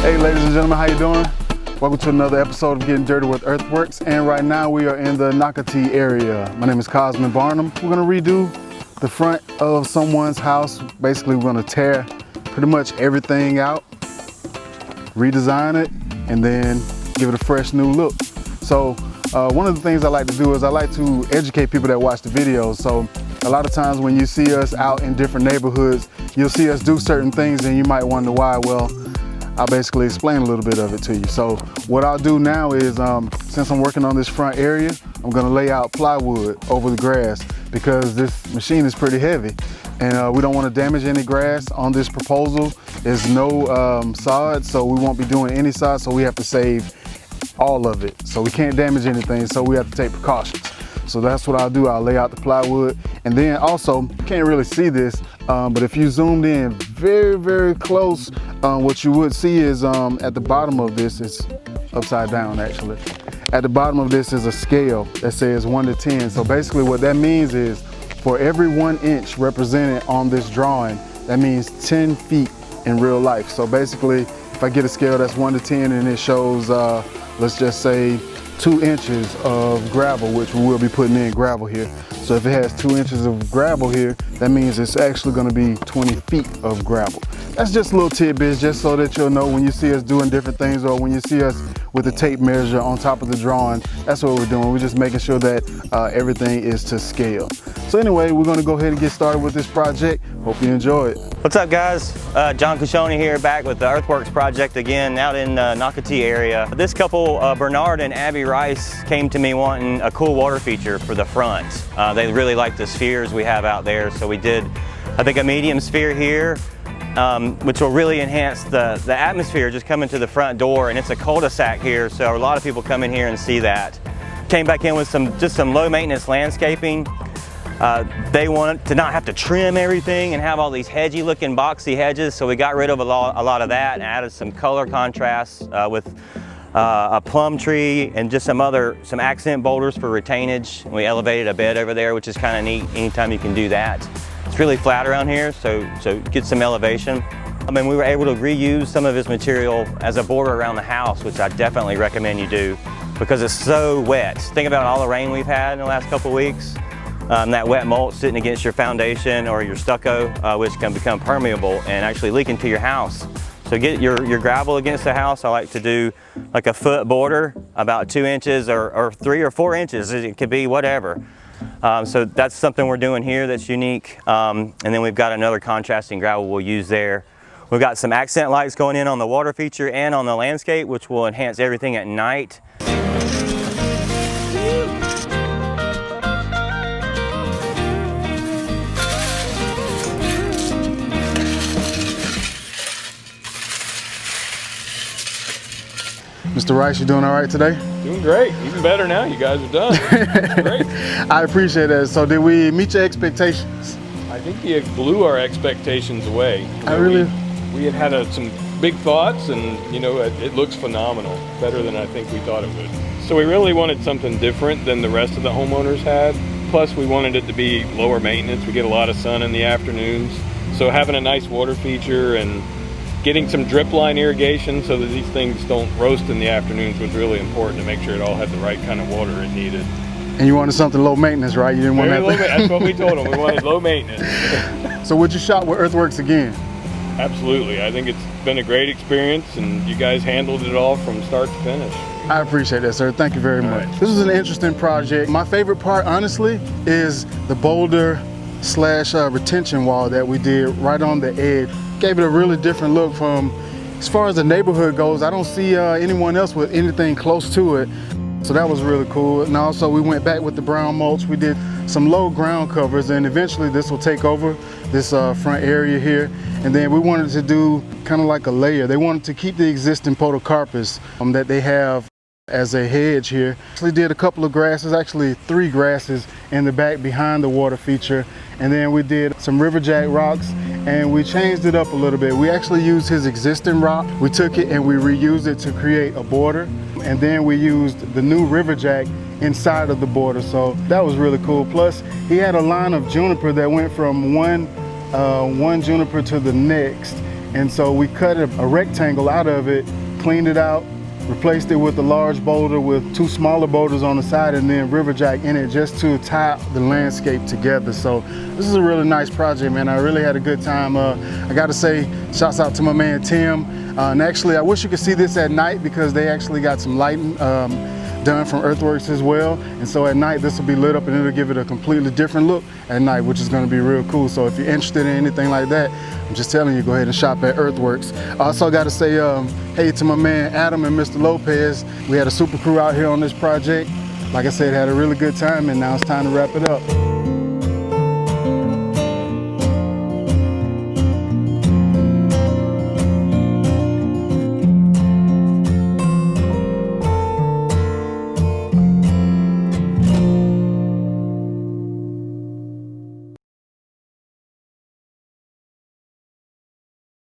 Hey ladies and gentlemen, how you doing? Welcome to another episode of Getting Dirty with Earthworks, and right now we are in the Nocatee area. My name is Kozman Barnum. We're gonna redo the front of someone's house. Basically, we're gonna tear pretty much everything out, redesign it, and then give it a fresh new look. So one of the things I like to do is I like to educate people that watch the videos. So a lot of times when you see us out in different neighborhoods, you'll see us do certain things and you might wonder why. Well, I'll basically explain a little bit of it to you. So what I'll do now is, since I'm working on this front area, I'm gonna lay out plywood over the grass because this machine is pretty heavy and we don't want to damage any grass on this proposal. There's no sod, so we won't be doing any sod, so we have to save all of it. So we can't damage anything, so we have to take precautions. So that's what I'll do. I'll lay out the plywood, and then also, you can't really see this, but if you zoomed in very, very close, what you would see is at the bottom of this, it's upside down actually. At the bottom of this is a scale that says 1 to 10. So basically what that means is for every 1 inch represented on this drawing, that means 10 feet in real life. So basically, if I get a scale that's 1 to 10 and it shows, let's just say 2 inches of gravel, which we will be putting in gravel here. So if it has 2 inches of gravel here, that means it's actually going to be 20 feet of gravel. That's just little tidbits, just so that you'll know when you see us doing different things, or when you see us with the tape measure on top of the drawing. That's what we're doing. We're just making sure that everything is to scale. So anyway, we're going to go ahead and get started with this project. Hope you enjoy it. What's up, guys? John Cushoni here, back with the Earthworks project again, out in Nocatee area. This couple, Bernard and Abby Rice, came to me wanting a cool water feature for the front. They really like the spheres we have out there, so we did, I think, a medium sphere here, which will really enhance the atmosphere just coming to the front door. And it's a cul-de-sac here, so a lot of people come in here and see that. Came back in with just some low maintenance landscaping. They wanted to not have to trim everything and have all these hedgy looking boxy hedges, so we got rid of a lot of that and added some color contrast with a plum tree and just some accent boulders for retainage. We elevated a bed over there, which is kind of neat anytime you can do that. It's really flat around here, so get some elevation. I mean, we were able to reuse some of his material as a border around the house, which I definitely recommend you do because it's so wet. Think about all the rain we've had in the last couple of weeks. That wet mulch sitting against your foundation or your stucco, which can become permeable and actually leak into your house. So get your gravel against the house. I like to do like a foot border, about 2 inches or 3 or 4 inches. It could be whatever. So that's something we're doing here that's unique. And then we've got another contrasting gravel we'll use there. We've got some accent lights going in on the water feature and on the landscape, which will enhance everything at night. Mr. Rice, you doing all right today? Doing great. Even better now you guys are done. Great. I appreciate that. So did we meet your expectations? I think you blew our expectations away. We had some big thoughts, and it looks phenomenal. Better than I think we thought it would. So we really wanted something different than the rest of the homeowners had. Plus we wanted it to be lower maintenance. We get a lot of sun in the afternoons. So having a nice water feature and getting some drip line irrigation so that these things don't roast in the afternoons was really important to make sure it all had the right kind of water it needed. And you wanted something low maintenance, right? You didn't want that. That's what we told them. We wanted low maintenance. So would you shop with Earthworks again? Absolutely. I think it's been a great experience, and you guys handled it all from start to finish. I appreciate that, sir. Thank you very much. Right. This was an interesting project. My favorite part, honestly, is the boulder / retention wall that we did right on the edge. Gave it a really different look from, as far as the neighborhood goes, I don't see anyone else with anything close to it. So that was really cool. And also we went back with the brown mulch. We did some low ground covers, and eventually this will take over this front area here. And then we wanted to do kind of like a layer. They wanted to keep the existing podocarpus that they have as a hedge here. Actually did a couple of grasses, actually 3 grasses in the back behind the water feature. And then we did some riverjack rocks, and we changed it up a little bit. We actually used his existing rock. We took it and we reused it to create a border. And then we used the new riverjack inside of the border. So that was really cool. Plus he had a line of juniper that went from one juniper to the next. And so we cut a rectangle out of it, cleaned it out, replaced it with a large boulder with 2 smaller boulders on the side, and then river jack in it just to tie the landscape together. So this is a really nice project, man. I really had a good time. I gotta say, shouts out to my man Tim. And actually, I wish you could see this at night because they actually got some lighting done from Earthworks as well. And so at night, this will be lit up and it'll give it a completely different look at night, which is gonna be real cool. So if you're interested in anything like that, I'm just telling you, go ahead and shop at Earthworks. I also gotta say hey to my man Adam and Mr. Lopez. We had a super crew out here on this project. Like I said, had a really good time, and now it's time to wrap it up.